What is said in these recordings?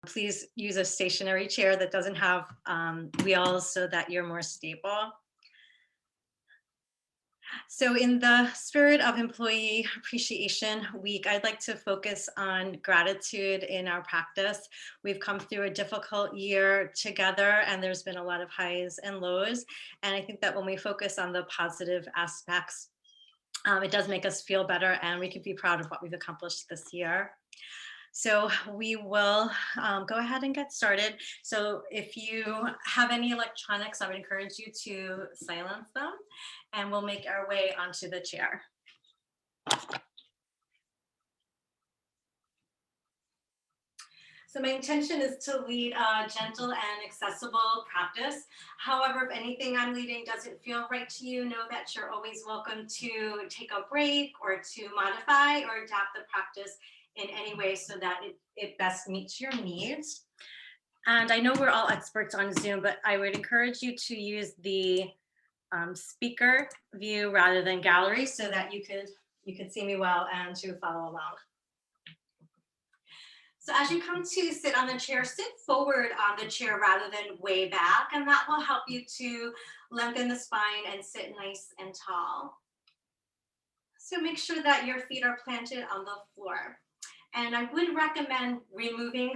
Please use a stationary chair that doesn't have wheels so that you're more stable. So in the spirit of Employee Appreciation Week, I'd like to focus on gratitude in our practice. We've come through a difficult year together, and there's been a lot of highs and lows. And I think that when we focus on the positive aspects, it does make us feel better, and we can be proud of what we've accomplished this year. So we will go ahead and get started. So if you have any electronics, I would encourage you to silence them, and we'll make our way onto the chair. So my intention is to lead a gentle and accessible practice. However, if anything I'm leading doesn't feel right to you, know that you're always welcome to take a break or to modify or adapt the practice in any way so that it best meets your needs. And I know we're all experts on Zoom, but I would encourage you to use the speaker view rather than gallery so that you could see me well and to follow along. So as you come to sit on the chair, sit forward on the chair rather than way back, and that will help you to lengthen the spine and sit nice and tall. So make sure that your feet are planted on the floor. And I would recommend removing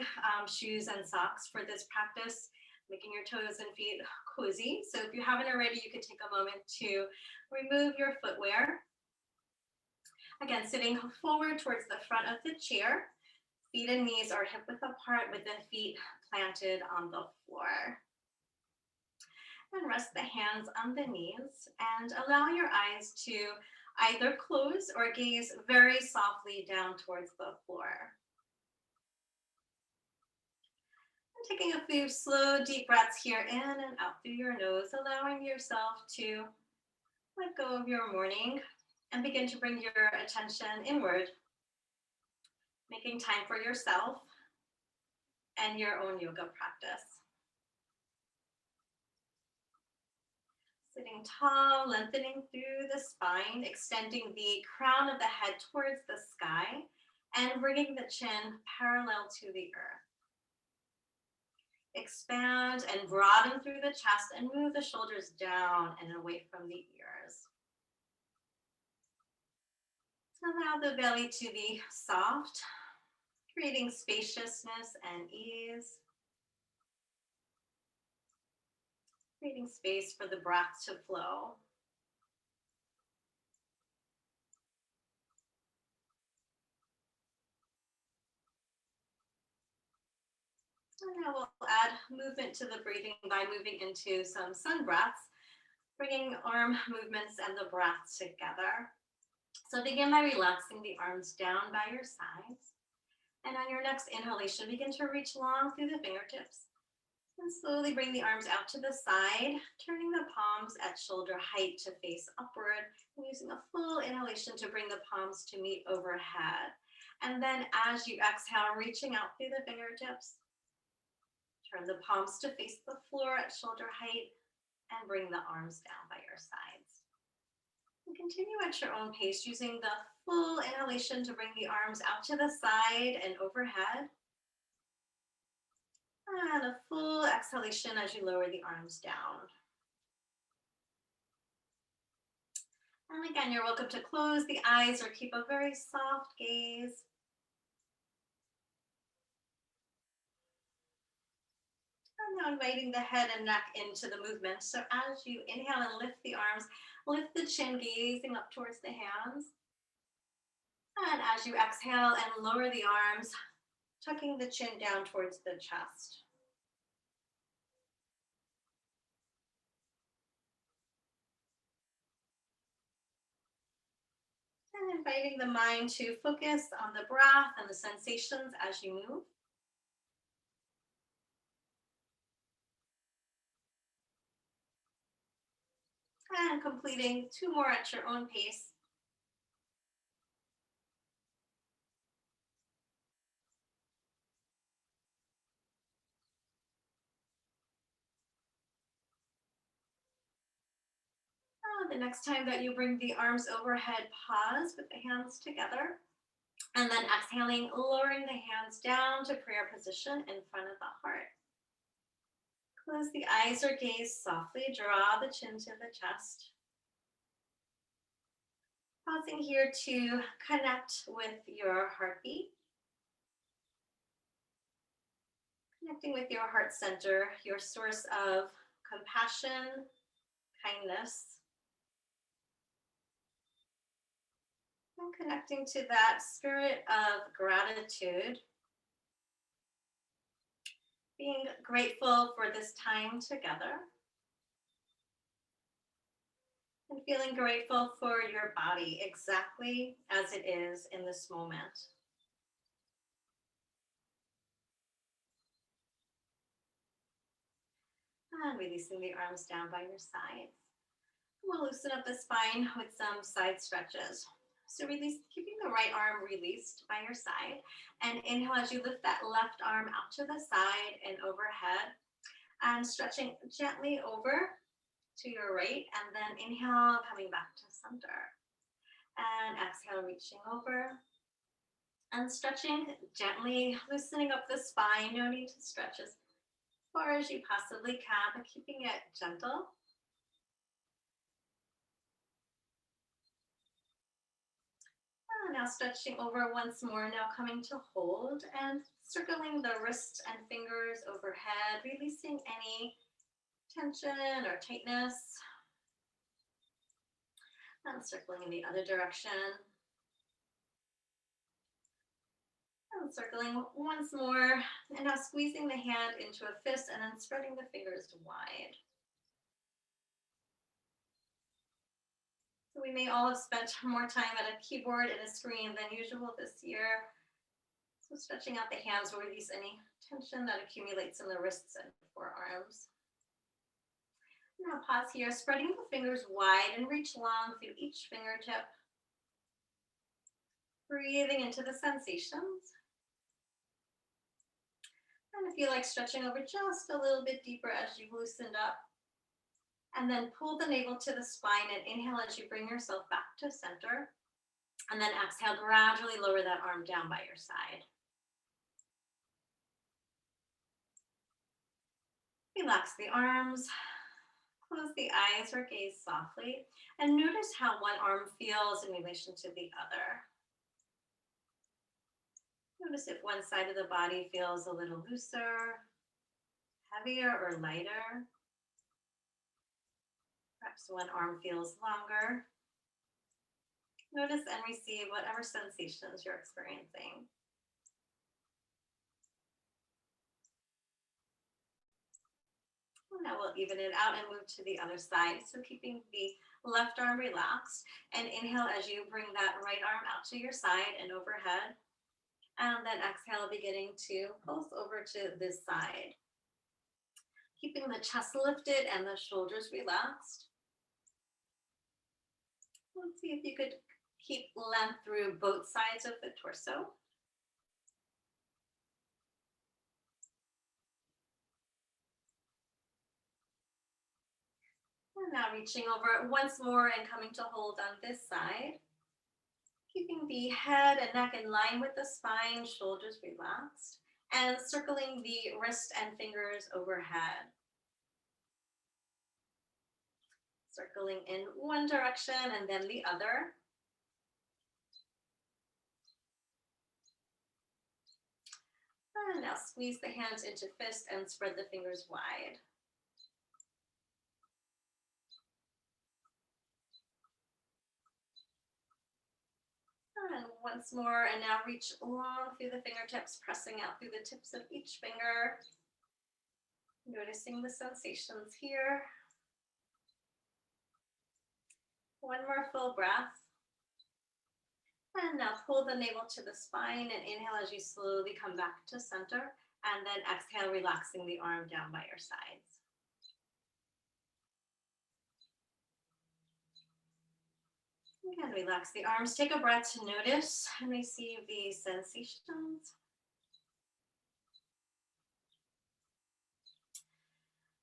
shoes and socks for this practice, making your toes and feet cozy. So if you haven't already, you could take a moment to remove your footwear. Again, sitting forward towards the front of the chair. Feet and knees are hip width apart with the feet planted on the floor. And rest the hands on the knees and allow your eyes to either close or gaze very softly down towards the floor. And taking a few slow, deep breaths here in and out through your nose, allowing yourself to let go of your morning and begin to bring your attention inward, making time for yourself and your own yoga practice. Sitting tall, lengthening through the spine, extending the crown of the head towards the sky, and bringing the chin parallel to the earth. Expand and broaden through the chest and move the shoulders down and away from the ears. Allow the belly to be soft, creating spaciousness and ease. Creating space for the breath to flow. And now we'll add movement to the breathing by moving into some sun breaths, bringing arm movements and the breath together. So begin by relaxing the arms down by your sides. And on your next inhalation, begin to reach long through the fingertips. And slowly bring the arms out to the side, turning the palms at shoulder height to face upward, and using a full inhalation to bring the palms to meet overhead. And then as you exhale, reaching out through the fingertips, turn the palms to face the floor at shoulder height and bring the arms down by your sides. And continue at your own pace, using the full inhalation to bring the arms out to the side and overhead. And a full exhalation as you lower the arms down. And again, you're welcome to close the eyes or keep a very soft gaze. And now inviting the head and neck into the movement. So as you inhale and lift the arms, lift the chin, gazing up towards the hands. And as you exhale and lower the arms, tucking the chin down towards the chest. And inviting the mind to focus on the breath and the sensations as you move. And completing 2 more at your own pace. The next time that you bring the arms overhead, pause with the hands together. And then exhaling, lowering the hands down to prayer position in front of the heart. Close the eyes or gaze softly, draw the chin to the chest. Pausing here to connect with your heartbeat. Connecting with your heart center, your source of compassion, kindness. And connecting to that spirit of gratitude. Being grateful for this time together. And feeling grateful for your body exactly as it is in this moment. And releasing the arms down by your sides. We'll loosen up the spine with some side stretches. So release, keeping the right arm released by your side. And inhale as you lift that left arm out to the side and overhead. And stretching gently over to your right. And then inhale, coming back to center. And exhale, reaching over. And stretching gently, loosening up the spine. No need to stretch as far as you possibly can, but keeping it gentle. Now stretching over once more, now coming to hold and circling the wrists and fingers overhead, releasing any tension or tightness. And circling in the other direction. And circling once more, and now squeezing the hand into a fist and then spreading the fingers wide. So we may all have spent more time at a keyboard and a screen than usual this year. So stretching out the hands will release any tension that accumulates in the wrists and forearms. Now pause here, spreading the fingers wide and reach long through each fingertip. Breathing into the sensations. And if you like stretching over just a little bit deeper as you've loosened up. And then pull the navel to the spine and inhale as you bring yourself back to center. And then exhale, gradually lower that arm down by your side. Relax the arms, close the eyes or gaze softly, and notice how one arm feels in relation to the other. Notice if one side of the body feels a little looser, heavier, or lighter. Perhaps one arm feels longer. Notice and receive whatever sensations you're experiencing. Now we'll even it out and move to the other side. So keeping the left arm relaxed, and inhale as you bring that right arm out to your side and overhead. And then exhale, beginning to pulse over to this side. Keeping the chest lifted and the shoulders relaxed. Let's see if you could keep length through both sides of the torso. And now reaching over once more and coming to hold on this side. Keeping the head and neck in line with the spine, shoulders relaxed, and circling the wrist and fingers overhead. Circling in one direction and then the other. And now squeeze the hands into fist and spread the fingers wide. And once more, and now reach long through the fingertips, pressing out through the tips of each finger. Noticing the sensations here. One more full breath. And now pull the navel to the spine and inhale as you slowly come back to center. And then exhale, relaxing the arm down by your sides. Again, relax the arms. Take a breath to notice and receive the sensations.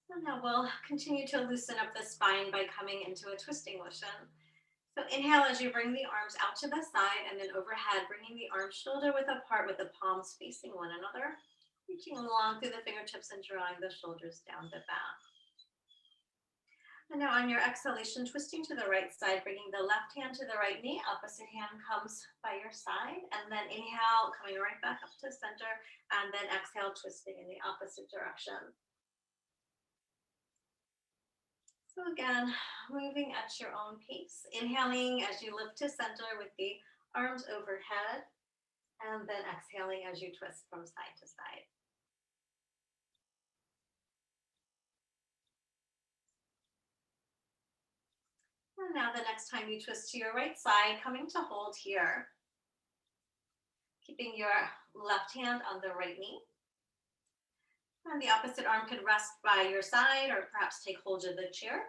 And now we'll continue to loosen up the spine by coming into a twisting motion. So inhale as you bring the arms out to the side and then overhead, bringing the arms shoulder width apart with the palms facing one another, reaching along through the fingertips and drawing the shoulders down the back. And now on your exhalation, twisting to the right side, bringing the left hand to the right knee, opposite hand comes by your side, and then inhale, coming right back up to center, and then exhale, twisting in the opposite direction. So again, moving at your own pace, inhaling as you lift to center with the arms overhead, and then exhaling as you twist from side to side. And now the next time you twist to your right side, coming to hold here. Keeping your left hand on the right knee. And the opposite arm could rest by your side or perhaps take hold of the chair.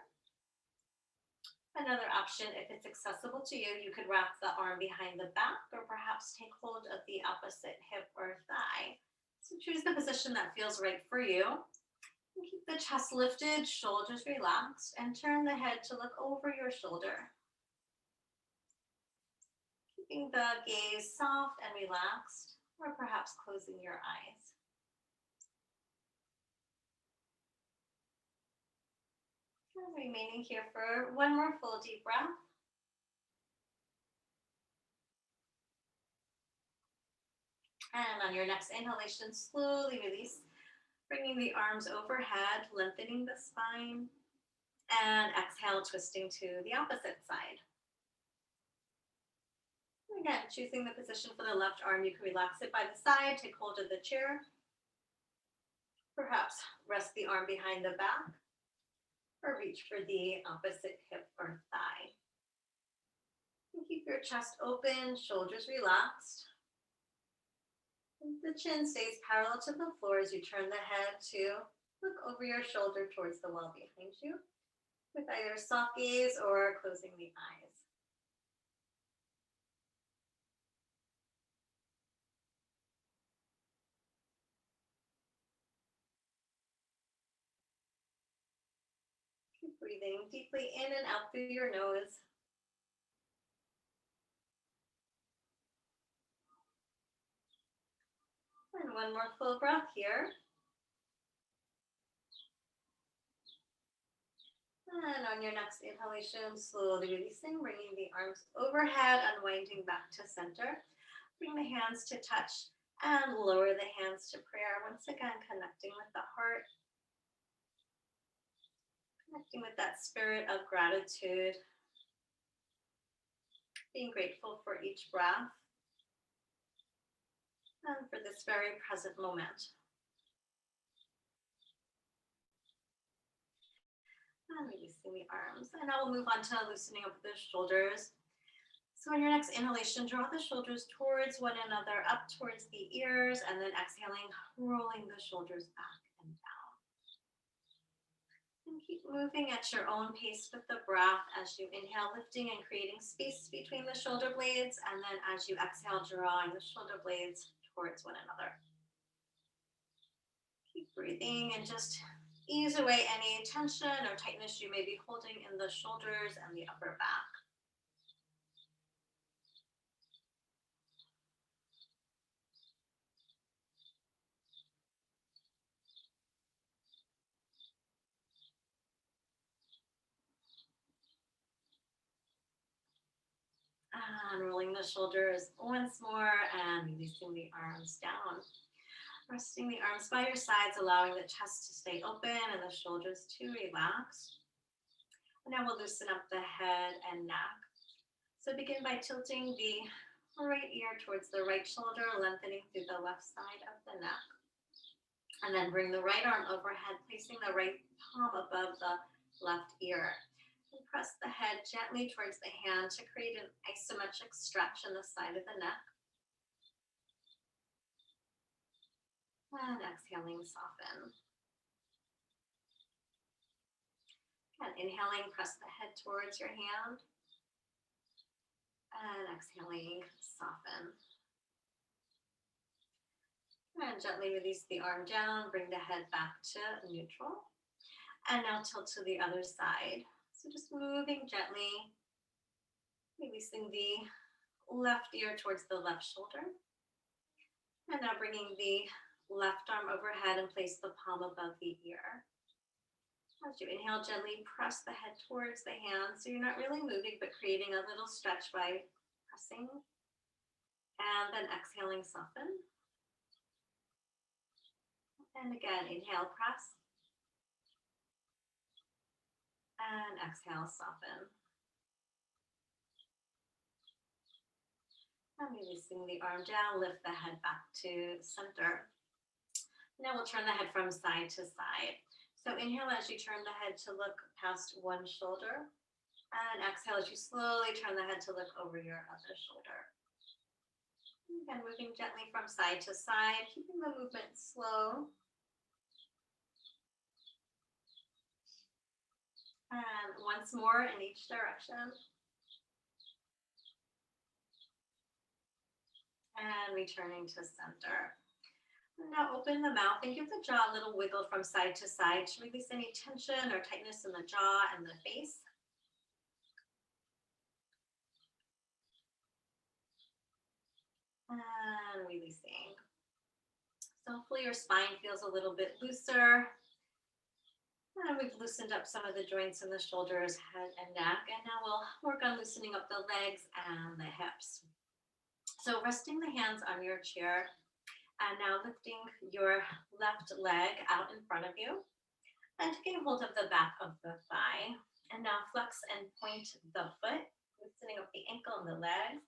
Another option, if it's accessible to you, you could wrap the arm behind the back or perhaps take hold of the opposite hip or thigh. So choose the position that feels right for you. And keep the chest lifted, shoulders relaxed, and turn the head to look over your shoulder. Keeping the gaze soft and relaxed, or perhaps closing your eyes. And remaining here for one more full deep breath. And on your next inhalation, slowly release, bringing the arms overhead, lengthening the spine, and exhale, twisting to the opposite side. Again, choosing the position for the left arm, you can relax it by the side, take hold of the chair, perhaps rest the arm behind the back, or reach for the opposite hip or thigh. And keep your chest open, shoulders relaxed. And the chin stays parallel to the floor as you turn the head to look over your shoulder towards the wall behind you, with either soft gaze or closing the eyes. Keep breathing deeply in and out through your nose. And one more full breath here. And on your next inhalation, slowly releasing, bringing the arms overhead, unwinding back to center. Bring the hands to touch and lower the hands to prayer. Once again, connecting with the heart. Connecting with that spirit of gratitude. Being grateful for each breath. And for this very present moment. And releasing the arms. And now we'll move on to loosening up the shoulders. So on your next inhalation, draw the shoulders towards one another, up towards the ears, and then exhaling, rolling the shoulders back and down. And keep moving at your own pace with the breath as you inhale, lifting and creating space between the shoulder blades, and then as you exhale, drawing the shoulder blades towards one another. Keep breathing and just ease away any tension or tightness you may be holding in the shoulders and the upper back. And rolling the shoulders once more and releasing the arms down. Resting the arms by your sides, allowing the chest to stay open and the shoulders to relax. And now we'll loosen up the head and neck. So begin by tilting the right ear towards the right shoulder, lengthening through the left side of the neck. And then bring the right arm overhead, placing the right palm above the left ear. And press the head gently towards the hand to create an isometric stretch in the side of the neck. And exhaling, soften. And inhaling, press the head towards your hand. And exhaling, soften. And gently release the arm down, bring the head back to neutral. And now tilt to the other side. So just moving gently, Releasing the left ear towards the left shoulder. And now bringing the left arm overhead and place the palm above the ear. As you inhale, gently press the head towards the hands. So you're not really moving, but creating a little stretch by pressing. And then exhaling, soften. And again, inhale, press. And exhale, soften. And releasing the arm down, lift the head back to center. Now we'll turn the head from side to side. So inhale as you turn the head to look past one shoulder. And exhale as you slowly turn the head to look over your other shoulder. Again, moving gently from side to side, keeping the movement slow. And once more in each direction. And returning to center. Now open the mouth and give the jaw a little wiggle from side to side to release any tension or tightness in the jaw and the face. And releasing. So hopefully your spine feels a little bit looser. And we've loosened up some of the joints in the shoulders, head, and neck. And now we'll work on loosening up the legs and the hips. So resting the hands on your chair. And now lifting your left leg out in front of you and taking hold of the back of the thigh. And now flex and point the foot, loosening up the ankle and the leg.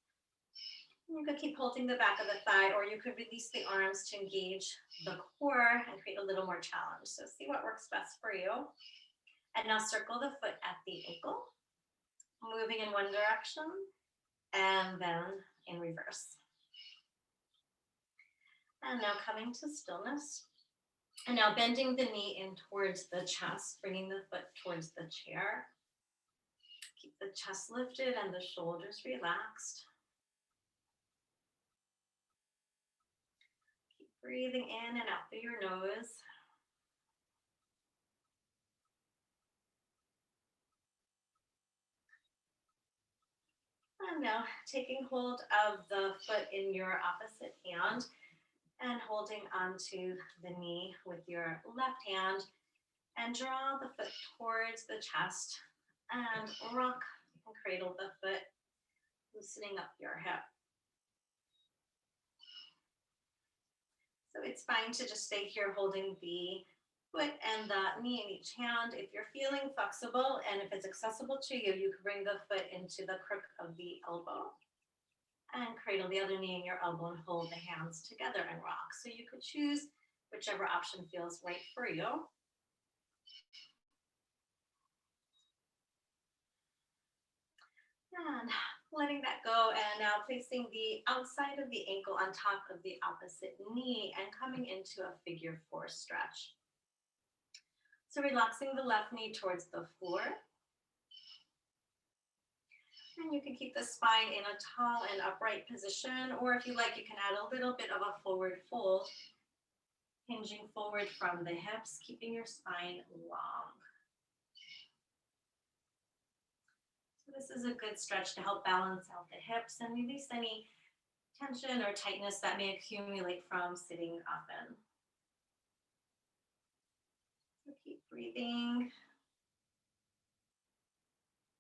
You could keep holding the back of the thigh, or you could release the arms to engage the core and create a little more challenge. So see what works best for you. And now circle the foot at the ankle, moving in one direction and then in reverse. And now coming to stillness. And now bending the knee in towards the chest, bringing the foot towards the chair. Keep the chest lifted and the shoulders relaxed. Keep breathing in and out through your nose. And now taking hold of the foot in your opposite hand and holding onto the knee with your left hand, and draw the foot towards the chest and rock and cradle the foot, loosening up your hip. So it's fine to just stay here holding the foot and the knee in each hand. If you're feeling flexible and if it's accessible to you, you can bring the foot into the crook of the elbow and cradle the other knee in your elbow and hold the hands together and rock. So you could choose whichever option feels right for you. And letting that go, and now placing the outside of the ankle on top of the opposite knee and coming into a figure 4 stretch. So relaxing the left knee towards the floor. And you can keep the spine in a tall and upright position, or if you like, you can add a little bit of a forward fold, hinging forward from the hips, keeping your spine long. So this is a good stretch to help balance out the hips and release any tension or tightness that may accumulate from sitting often. So keep breathing.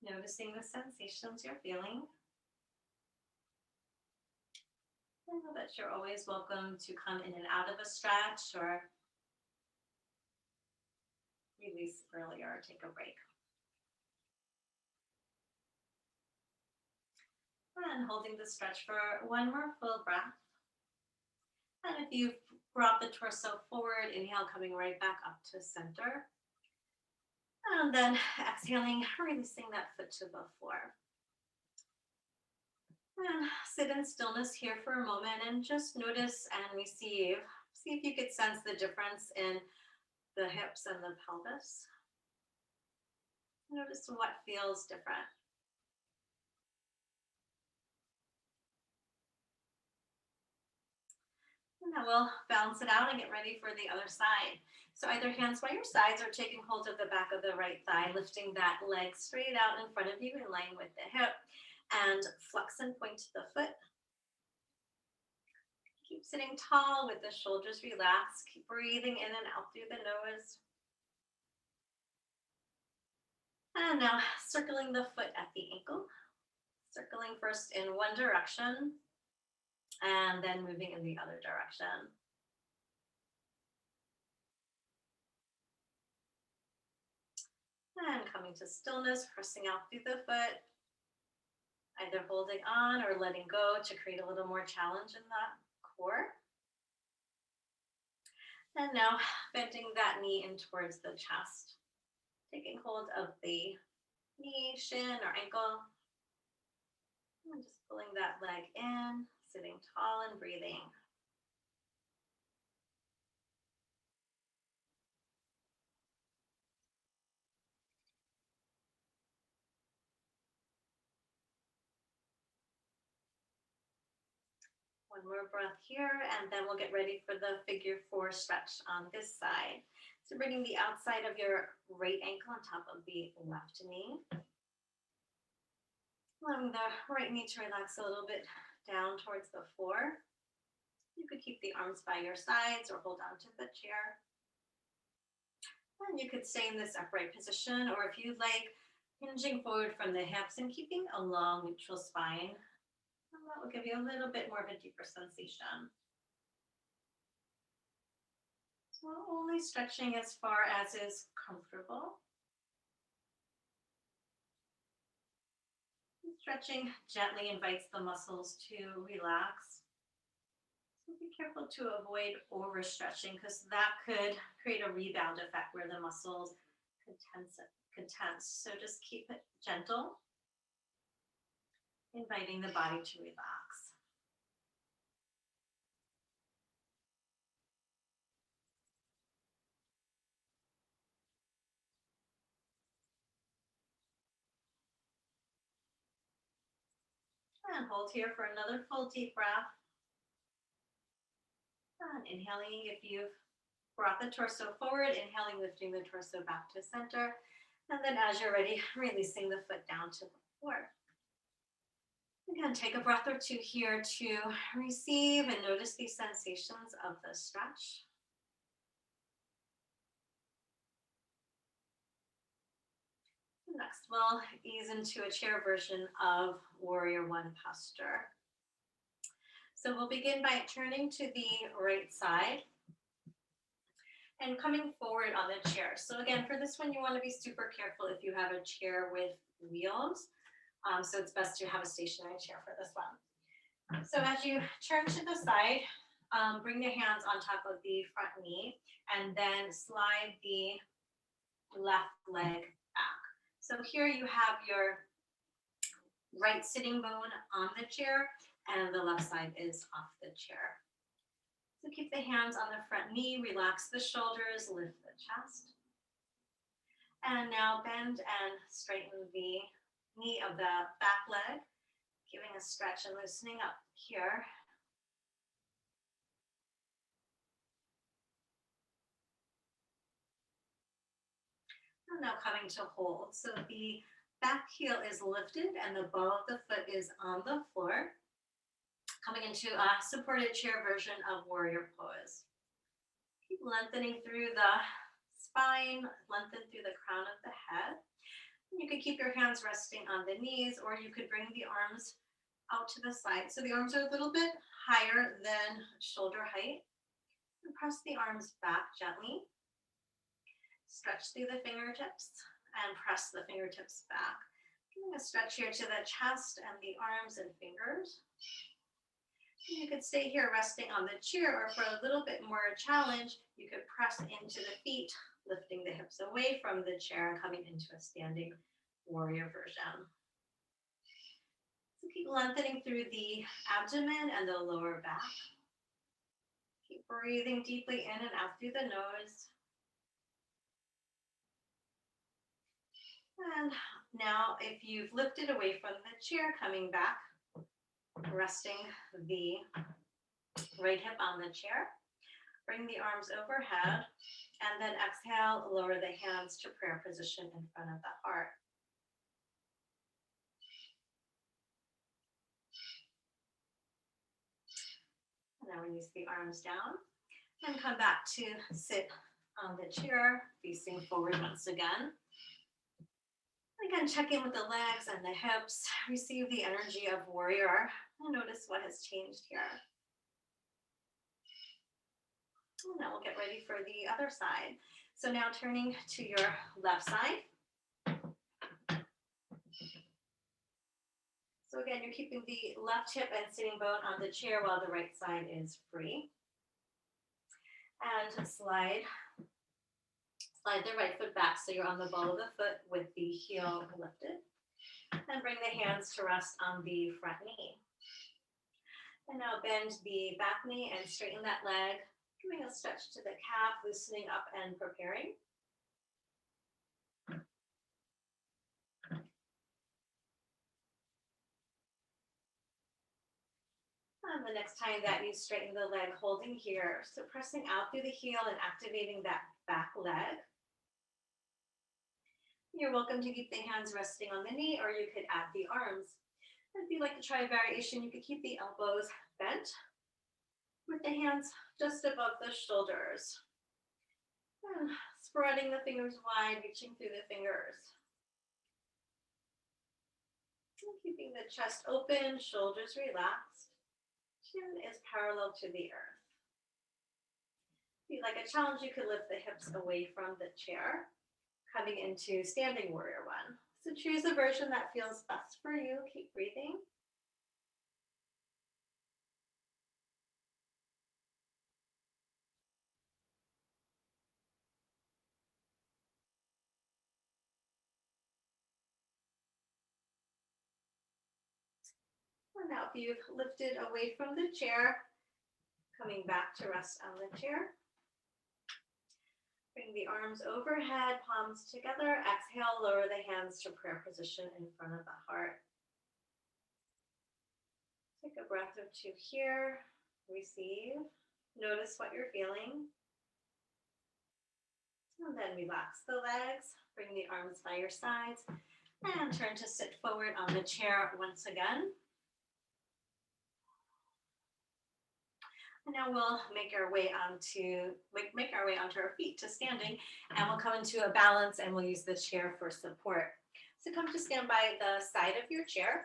Noticing the sensations you're feeling. I know that you're always welcome to come in and out of a stretch or release earlier or take a break. And holding the stretch for one more full breath. And if you've brought the torso forward, inhale, coming right back up to center. And then exhaling, releasing that foot to the floor. And sit in stillness here for a moment and just notice and receive. See if you could sense the difference in the hips and the pelvis. Notice what feels different. And now we'll balance it out and get ready for the other side. So either hands by your sides or taking hold of the back of the right thigh, lifting that leg straight out in front of you in line with the hip. and flex and point the foot. Keep sitting tall with the shoulders relaxed. Keep breathing in and out through the nose. And now circling the foot at the ankle. Circling first in one direction and then moving in the other direction. And coming to stillness, pressing out through the foot, either holding on or letting go to create a little more challenge in the core. And now bending that knee in towards the chest, taking hold of the knee, shin, or ankle, and just pulling that leg in, sitting tall and breathing. One more breath here, and then we'll get ready for the figure 4 stretch on this side. So bringing the outside of your right ankle on top of the left knee. Allowing the right knee to relax a little bit down towards the floor. You could keep the arms by your sides or hold on to the chair. And you could stay in this upright position, or if you'd like, hinging forward from the hips and keeping a long neutral spine. And that will give you a little bit more of a deeper sensation. So only stretching as far as is comfortable. Stretching gently invites the muscles to relax. So be careful to avoid overstretching because that could create a rebound effect where the muscles could tense. So just keep it gentle, inviting the body to relax. And hold here for another full deep breath. And inhaling if you've brought the torso forward, inhaling, lifting the torso back to center. And then as you're ready, releasing the foot down to the floor. Again, take a breath or two here to receive and notice these sensations of the stretch. Next, we'll ease into a chair version of Warrior One posture. So we'll begin by turning to the right side and coming forward on the chair. So again, for this one, you want to be super careful if you have a chair with wheels. So it's best to have a stationary chair for this one. So as you turn to the side, bring the hands on top of the front knee and then slide the left leg back. So here you have your right sitting bone on the chair and the left side is off the chair. So keep the hands on the front knee, relax the shoulders, lift the chest. And now bend and straighten the knee of the back leg, giving a stretch and loosening up here. And now coming to hold. So the back heel is lifted and the ball of the foot is on the floor. Coming into a supported chair version of warrior pose. Keep lengthening through the spine, lengthen through the crown of the head. You could keep your hands resting on the knees, or you could bring the arms out to the side. So the arms are a little bit higher than shoulder height. And press the arms back gently. Stretch through the fingertips and press the fingertips back. Giving a stretch here to the chest and the arms and fingers. You could stay here resting on the chair, or for a little bit more challenge, you could press into the feet, lifting the hips away from the chair and coming into a standing warrior version. So keep lengthening through the abdomen and the lower back. Keep breathing deeply in and out through the nose. And now if you've lifted away from the chair, coming back, resting the right hip on the chair. Bring the arms overhead and then exhale, lower the hands to prayer position in front of the heart. Now release the arms down and come back to sit on the chair, facing forward once again. Again, check in with the legs and the hips, receive the energy of warrior, and notice what has changed here. And now we'll get ready for the other side. So now turning to your left side. So again, you're keeping the left hip and sitting bone on the chair while the right side is free. And slide the right foot back so you're on the ball of the foot with the heel lifted. And bring the hands to rest on the front knee. And now bend the back knee and straighten that leg, giving a stretch to the calf, loosening up and preparing. And the next time that you straighten the leg, holding here, so pressing out through the heel and activating that back leg. You're welcome to keep the hands resting on the knee, or you could add the arms. If you'd like to try a variation, you could keep the elbows bent with the hands just above the shoulders. And spreading the fingers wide, reaching through the fingers. And keeping the chest open, shoulders relaxed. Chin is parallel to the earth. If you'd like a challenge, you could lift the hips away from the chair, coming into standing warrior one. So choose a version that feels best for you. Keep breathing. And now if you've lifted away from the chair, coming back to rest on the chair. Bring the arms overhead, palms together. Exhale, lower the hands to prayer position in front of the heart. Take a breath or two here. Receive. Notice what you're feeling. And then relax the legs. Bring the arms by your sides. And turn to sit forward on the chair once again. And now we'll make our way onto our feet to standing, and we'll come into a balance, and we'll use the chair for support. So come to stand by the side of your chair,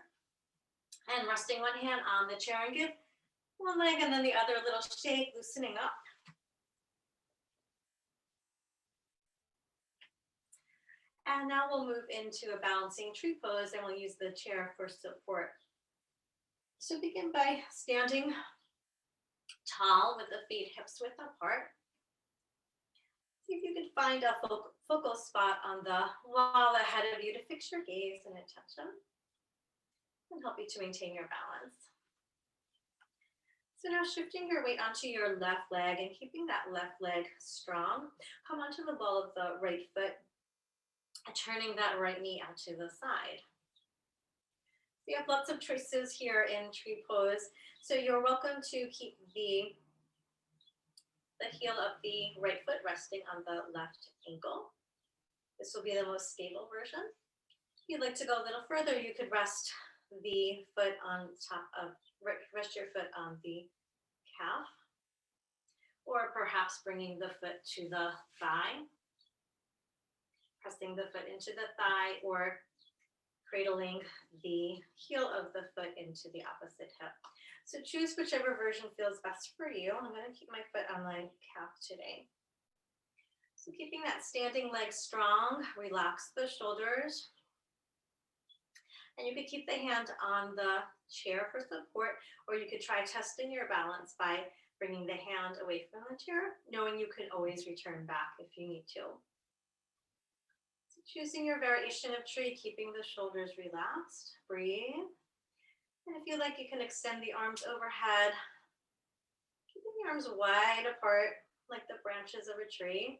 and resting one hand on the chair, and give one leg and then the other a little shake, loosening up. And now we'll move into a balancing tree pose, and we'll use the chair for support. So begin by standing tall with the feet hips width apart. See if you can find a focal spot on the wall ahead of you to fix your gaze and attention and help you to maintain your balance. So now shifting your weight onto your left leg and keeping that left leg strong, come onto the ball of the right foot and turning that right knee out to the side. We have lots of choices here in tree pose. So you're welcome to keep the heel of the right foot resting on the left ankle. This will be the most stable version. If you'd like to go a little further, you could rest the foot on top of, rest your foot on the calf, or perhaps bringing the foot to the thigh, pressing the foot into the thigh, or cradling the heel of the foot into the opposite hip. So choose whichever version feels best for you. I'm going to keep my foot on my calf today. So keeping that standing leg strong, relax the shoulders. And you could keep the hand on the chair for support, or you could try testing your balance by bringing the hand away from the chair, knowing you can always return back if you need to. Choosing your variation of tree, keeping the shoulders relaxed. Breathe. And if you like, you can extend the arms overhead, keeping the arms wide apart like the branches of a tree.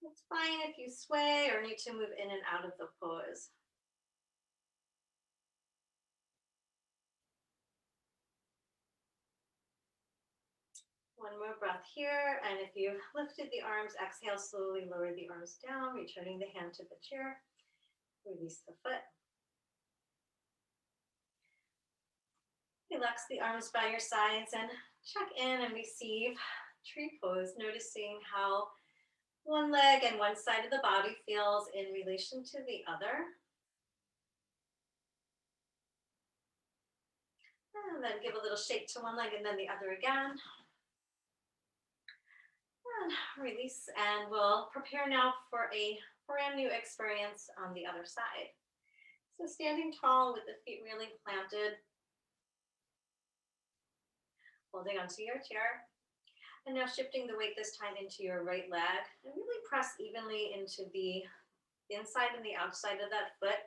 It's fine if you sway or need to move in and out of the pose. One more breath here, and if you've lifted the arms, exhale, slowly lower the arms down, returning the hand to the chair. Release the foot. Relax the arms by your sides and check in and receive tree pose, noticing how one leg and one side of the body feels in relation to the other. And then give a little shake to one leg and then the other again. And release, and we'll prepare now for a brand new experience on the other side. So standing tall with the feet really planted, holding onto your chair. And now shifting the weight this time into your right leg and really press evenly into the inside and the outside of that foot.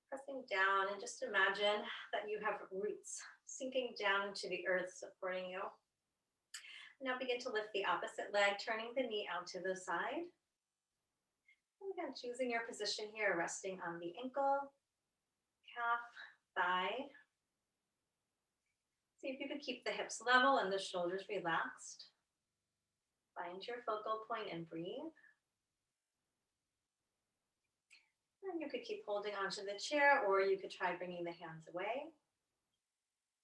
Pressing down, and just imagine that you have roots sinking down into the earth supporting you. Now begin to lift the opposite leg, turning the knee out to the side. And again, choosing your position here, resting on the ankle, calf, thigh. See if you can keep the hips level and the shoulders relaxed. Find your focal point and breathe. And you could keep holding onto the chair, or you could try bringing the hands away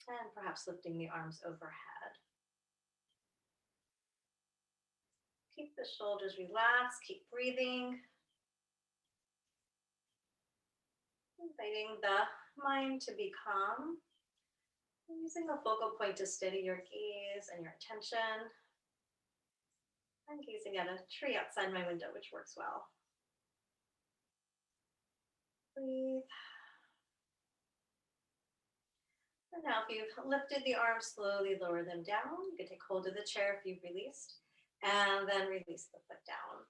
and perhaps lifting the arms overhead. Keep the shoulders relaxed, keep breathing. Inviting the mind to be calm. Using a focal point to steady your gaze and your attention. I'm gazing at a tree outside my window, which works well. Breathe. And now if you've lifted the arms, slowly lower them down. You can take hold of the chair if you've released, and then release the foot down.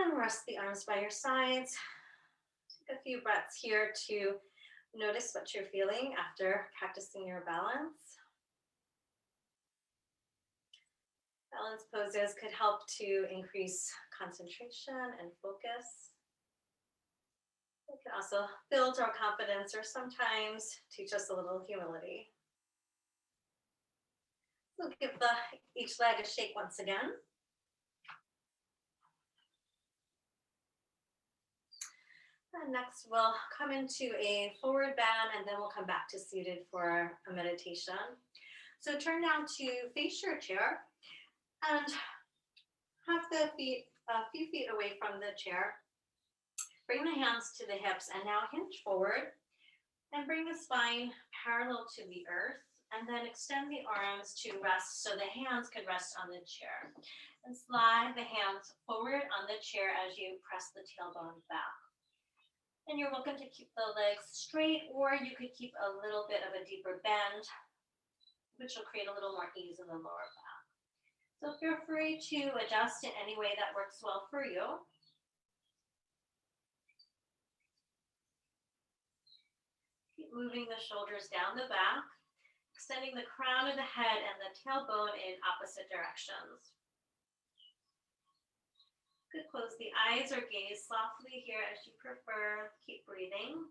And rest the arms by your sides. Take a few breaths here to notice what you're feeling after practicing your balance. Balance poses could help to increase concentration and focus. It can also build our confidence or sometimes teach us a little humility. We'll give each leg a shake once again. And next we'll come into a forward bend, and then we'll come back to seated for a meditation. So turn now to face your chair and have the feet a few feet away from the chair. Bring the hands to the hips and now hinge forward and bring the spine parallel to the earth, and then extend the arms to rest so the hands could rest on the chair. And slide the hands forward on the chair as you press the tailbone back. And you're welcome to keep the legs straight, or you could keep a little bit of a deeper bend, which will create a little more ease in the lower back. So feel free to adjust in any way that works well for you. Keep moving the shoulders down the back, extending the crown of the head and the tailbone in opposite directions. You could close the eyes or gaze softly here as you prefer. Keep breathing.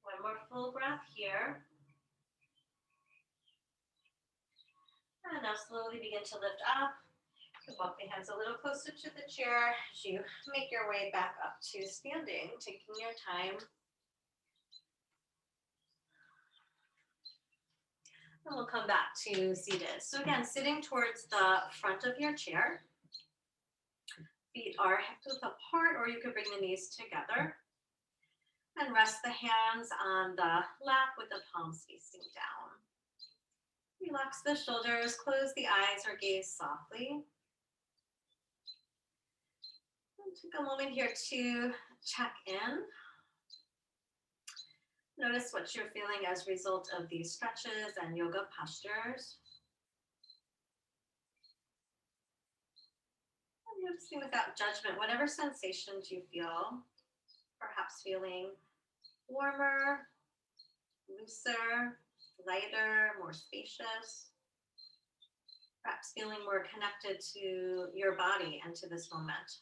One more full breath here. And now slowly begin to lift up. You can walk the hands a little closer to the chair as you make your way back up to standing, taking your time. And we'll come back to seated. So again, sitting towards the front of your chair. Feet are hip width apart, or you could bring the knees together. And rest the hands on the lap with the palms facing down. Relax the shoulders, close the eyes or gaze softly. And take a moment here to check in. Notice what you're feeling as a result of these stretches and yoga postures. And noticing without judgment, whatever sensations you feel, perhaps feeling warmer, looser, lighter, more spacious, perhaps feeling more connected to your body and to this moment.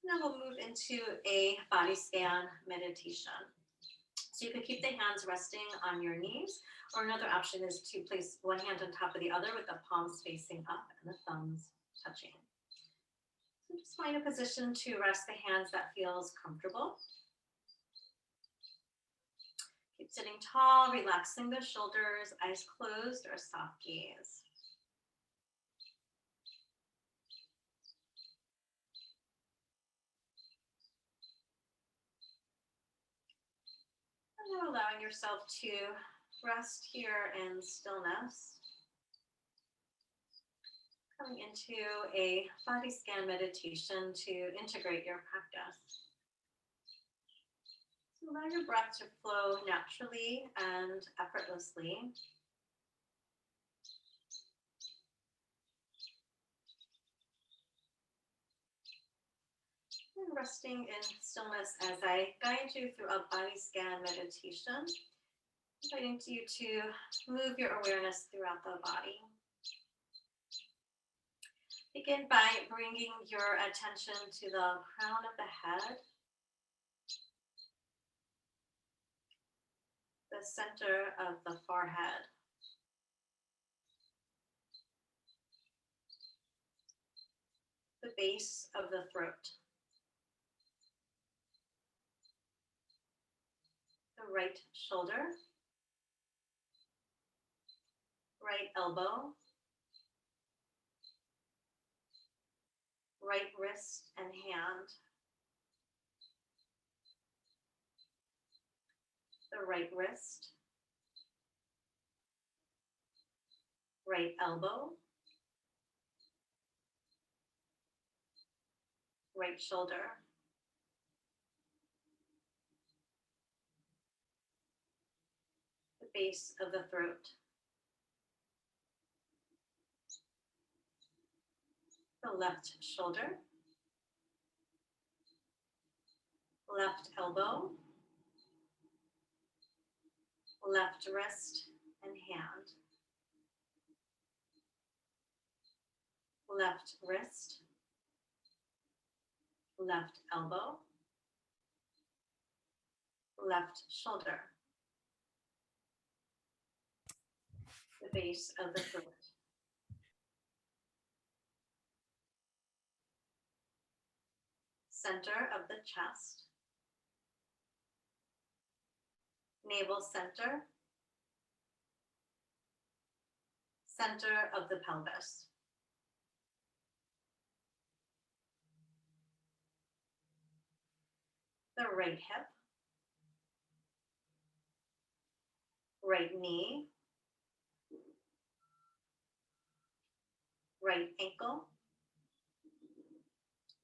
Now we'll move into a body scan meditation. So you could keep the hands resting on your knees, or another option is to place one hand on top of the other with the palms facing up and the thumbs touching. So just find a position to rest the hands that feels comfortable. Keep sitting tall, relaxing the shoulders, eyes closed or soft gaze. And you're allowing yourself to rest here in stillness. Coming into a body scan meditation to integrate your practice. So allow your breath to flow naturally and effortlessly. And resting in stillness as I guide you through a body scan meditation, inviting you to move your awareness throughout the body. Begin by bringing your attention to the crown of the head, the center of the forehead, the base of the throat, the right shoulder, right elbow, right wrist and hand, the right wrist, right elbow, right shoulder, the base of the throat, the left shoulder, left elbow, left wrist and hand, left wrist, left elbow, left shoulder, the base of the throat, center of the chest, navel center, center of the pelvis. The right hip, right knee, right ankle,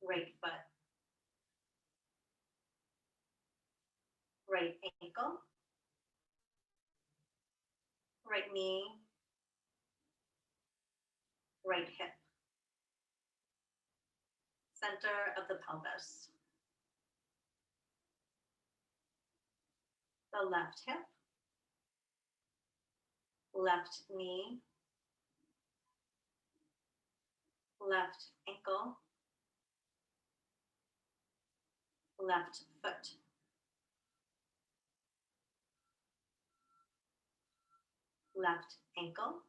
right foot, right ankle, right knee, right hip, center of the pelvis, the left hip, left knee, left ankle, left foot, left ankle,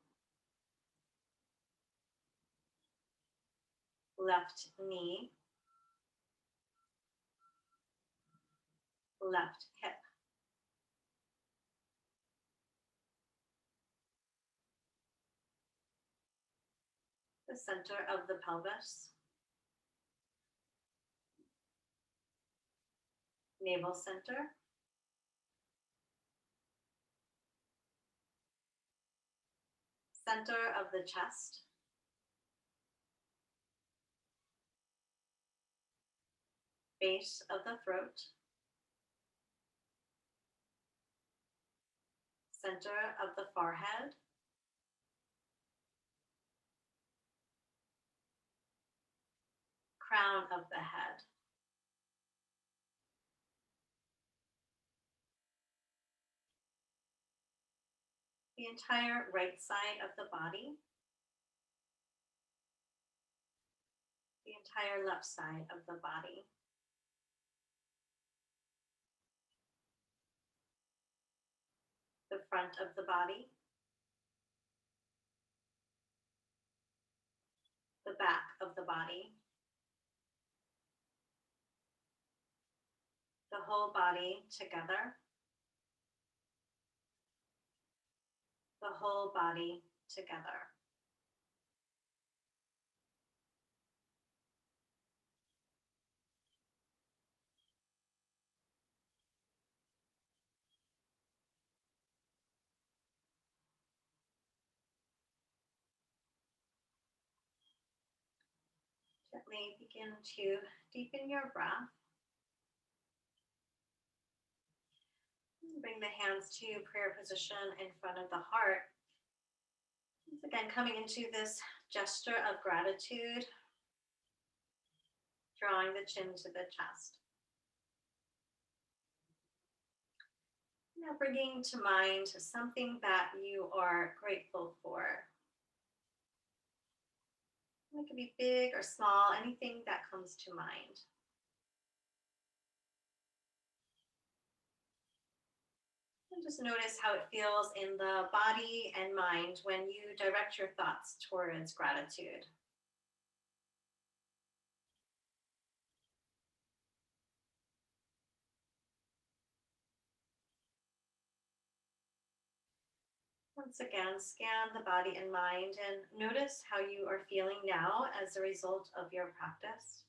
left knee, left hip. The center of the pelvis, navel center, center of the chest, base of the throat, center of the forehead, crown of the head, the entire right side of the body, the entire left side of the body. front of the body, the back of the body, the whole body together, the whole body together. Gently begin to deepen your breath. Bring the hands to prayer position in front of the heart. Once again, coming into this gesture of gratitude, drawing the chin to the chest. Now bringing to mind something that you are grateful for. It could be big or small, anything that comes to mind. And just notice how it feels in the body and mind when you direct your thoughts towards gratitude. Once again, scan the body and mind and notice how you are feeling now as a result of your practice.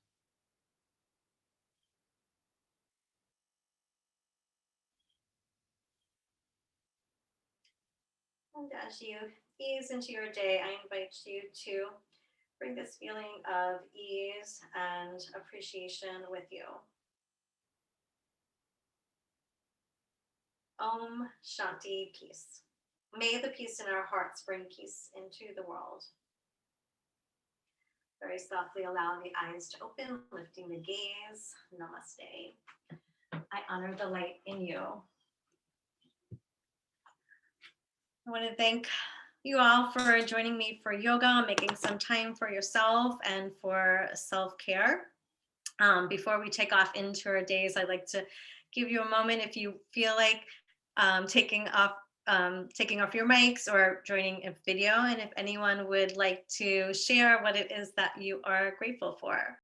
And as you ease into your day, I invite you to bring this feeling of ease and appreciation with you. Om Shanti, peace. May the peace in our hearts bring peace into the world. Very softly allow the eyes to open, lifting the gaze. Namaste. I honor the light in you. I want to thank you all for joining me for yoga, making some time for yourself and for self-care. Before we take off into our days, I'd like to give you a moment if you feel like taking off your mics or joining a video, and if anyone would like to share what it is that you are grateful for.